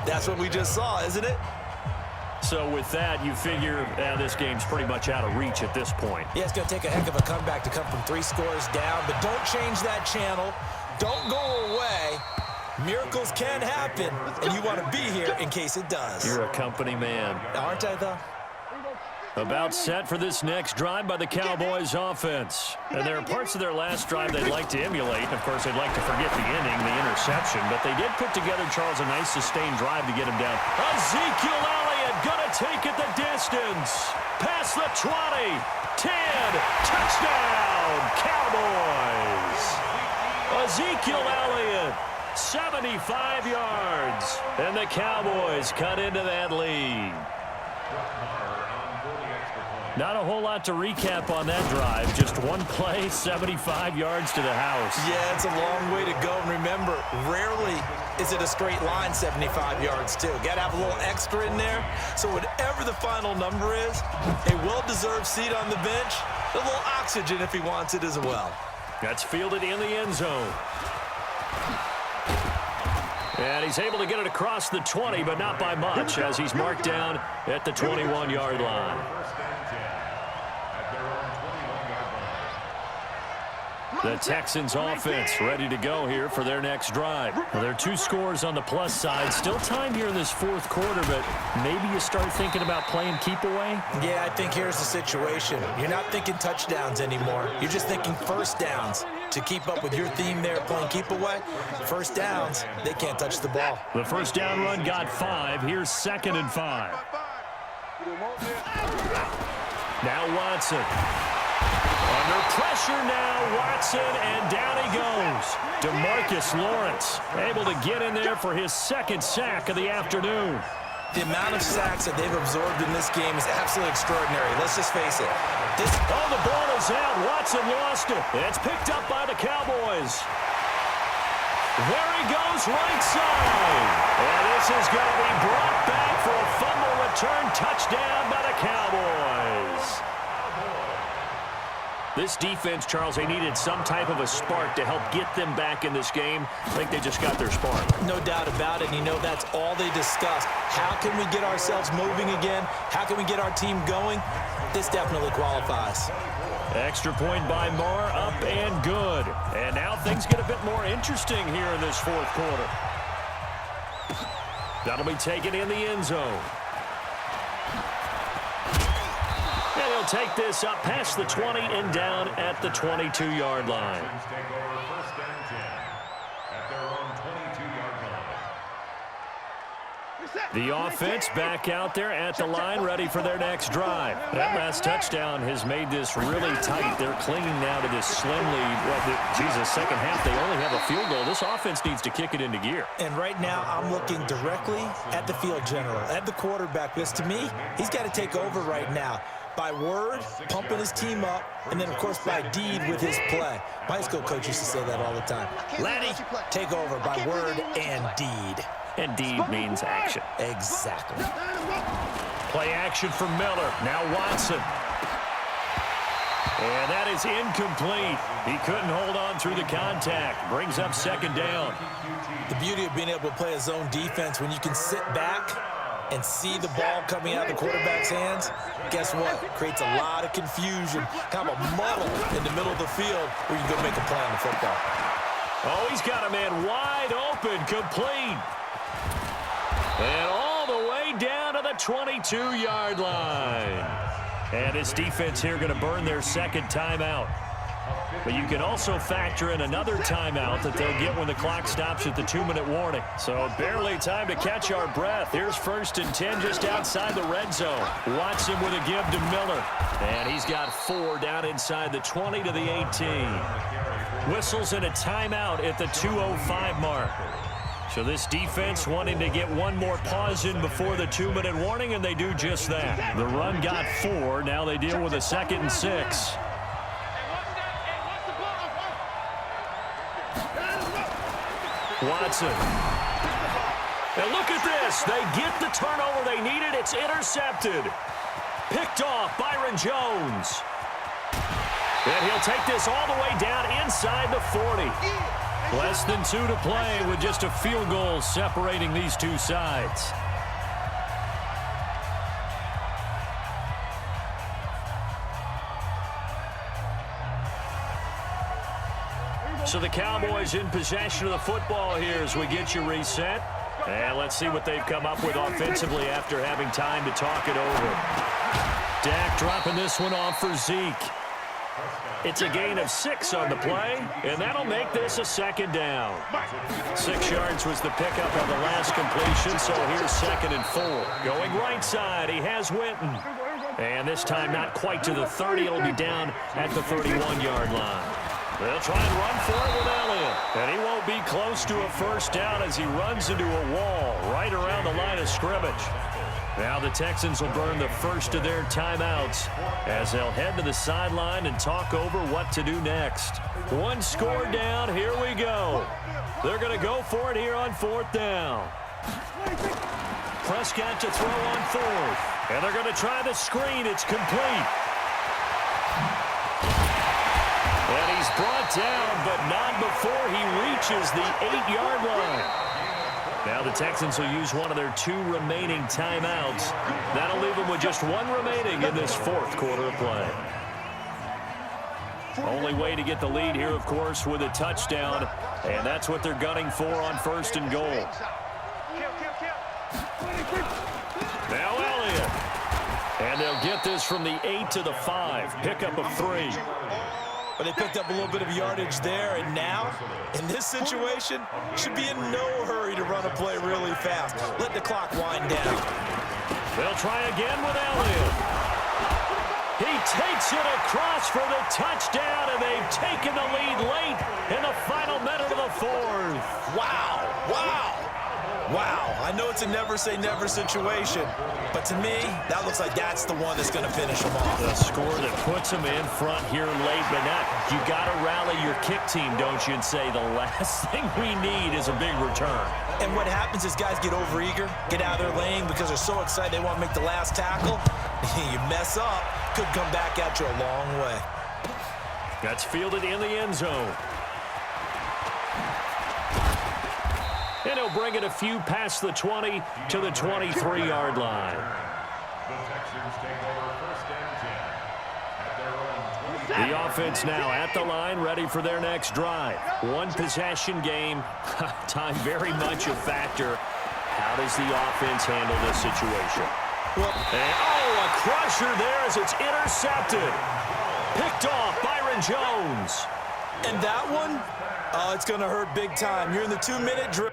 That's what we just saw, isn't it? So with that, you figure this game's pretty much out of reach at this point. Yeah, it's going to take a heck of a comeback to come from 3 scores down, but don't change that channel. Don't go away. Miracles can happen, and you want to be here in case it does. You're a company man. Aren't I, though? About set for this next drive by the Cowboys offense. And there are parts of their last drive they'd like to emulate. Of course, they'd like to forget the inning, the interception, but they did put together, Charles, a nice sustained drive to get him down. Ezekiel Elliott gonna take it the distance. Past the 20, 10, touchdown, Cowboys. Ezekiel Elliott, 75 yards, and the Cowboys cut into that lead. Not a whole lot to recap on that drive. Just one play, 75 yards to the house. Yeah, it's a long way to go. And remember, rarely is it a straight line 75 yards, too. Got to have a little extra in there. So whatever the final number is, a well-deserved seat on the bench, a little oxygen if he wants it as well. That's fielded in the end zone. And he's able to get it across the 20, but not by much, as he's marked down at the 21-yard line. The Texans offense ready to go here for their next drive. Well, there are 2 scores on the plus side. Still time here in this 4th quarter, but maybe you start thinking about playing keep away? Yeah, I think here's the situation. You're not thinking touchdowns anymore. You're just thinking first downs. To keep up with your theme there, playing keep away, first downs, they can't touch the ball. The first down run got 5. Here's 2nd and 5. Now Watson. Under pressure now, Watson, and down he goes. DeMarcus Lawrence able to get in there for his 2nd sack of the afternoon. The amount of sacks that they've absorbed in this game is absolutely extraordinary. Let's just face it. Oh, the ball is out. Watson lost it. It's picked up by the Cowboys. There he goes, right side. And this is going to be brought back for a fumble return touchdown by the Cowboys. This defense, Charles, they needed some type of a spark to help get them back in this game. I think they just got their spark. No doubt about it. And you know that's all they discussed. How can we get ourselves moving again? How can we get our team going? This definitely qualifies. Extra point by Marr, up and good. And now things get a bit more interesting here in this 4th quarter. That'll be taken in the end zone. And he'll take this up past the 20 and down at the 22-yard line. The offense back out there at the line, ready for their next drive. That last touchdown has made this really tight. They're clinging now to this slim lead. Second half, they only have a field goal. This offense needs to kick it into gear. And right now, I'm looking directly at the field general, at the quarterback, because to me, he's got to take over right now. By word, pumping his team up, and then, of course, by deed with his play. My high school coach used to say that all the time. Lenny, take over by word and deed. And deed means action. Exactly. Play action for Miller. Now Watson. And that is incomplete. He couldn't hold on through the contact. Brings up 2nd down. The beauty of being able to play a zone defense when you can sit back and see the ball coming out of the quarterback's hands, guess what? Creates a lot of confusion, kind of a muddle in the middle of the field where you can go make a play on the football. Oh, he's got a man wide open, complete. And all the way down to the 22-yard line. And his defense here going to burn their 2nd timeout. But you can also factor in another timeout that they'll get when the clock stops at the 2-minute warning. So barely time to catch our breath. Here's 1st and 10 just outside the red zone. Watson with a give to Miller. And he's got 4 down inside the 20 to the 18. Whistles and a timeout at the 2:05 mark. So this defense wanting to get one more pause in before the 2-minute warning, and they do just that. The run got 4. Now they deal with a 2nd and 6. Watson. And look at this. They get the turnover they needed. It's intercepted. Picked off Byron Jones. And he'll take this all the way down inside the 40. Less than 2 to play with just a field goal separating these two sides. So the Cowboys in possession of the football here as we get you reset. And let's see what they've come up with offensively after having time to talk it over. Dak dropping this one off for Zeke. It's a gain of 6 on the play, and that'll make this a second down. 6 yards was the pickup on the last completion, so here's 2nd and 4. Going right side, he has Winton. And this time not quite to the 30. It'll be down at the 31-yard line. They'll try and run for it with Elliott. And he won't be close to a first down as he runs into a wall right around the line of scrimmage. Now the Texans will burn the first of their timeouts as they'll head to the sideline and talk over what to do next. 1 score down. Here we go. They're going to go for it here on 4th down. Prescott to throw on 4th. And they're going to try the screen. It's complete. And he's brought down, but not before he reaches the 8-yard line. Now the Texans will use one of their 2 remaining timeouts. That'll leave them with just 1 remaining in this 4th quarter of play. Only way to get the lead here, of course, with a touchdown. And that's what they're gunning for on 1st and goal. Now Elliott. And they'll get this from the 8 to the 5. Pickup of 3. But they picked up a little bit of yardage there, and now, in this situation, should be in no hurry to run a play really fast. Let the clock wind down. They'll try again with Elliott. He takes it across for the touchdown, and they've taken the lead late in the final minute of the 4th. Wow, wow, wow. I know it's a never-say-never situation, but to me, that looks like that's the one that's going to finish them off. The score that puts them in front here late, but now you got to rally your kick team, don't you, and say the last thing we need is a big return. And what happens is guys get overeager, get out of their lane because they're so excited they want to make the last tackle. You mess up, could come back at you a long way. That's fielded in the end zone. And he'll bring it a few past the 20 to the 23-yard line. The offense now at the line, ready for their next drive. 1 possession game. Time very much a factor. How does the offense handle this situation? Well, a crusher there as it's intercepted. Picked off Byron Jones. And that one, it's going to hurt big time. You're in the 2-minute drill.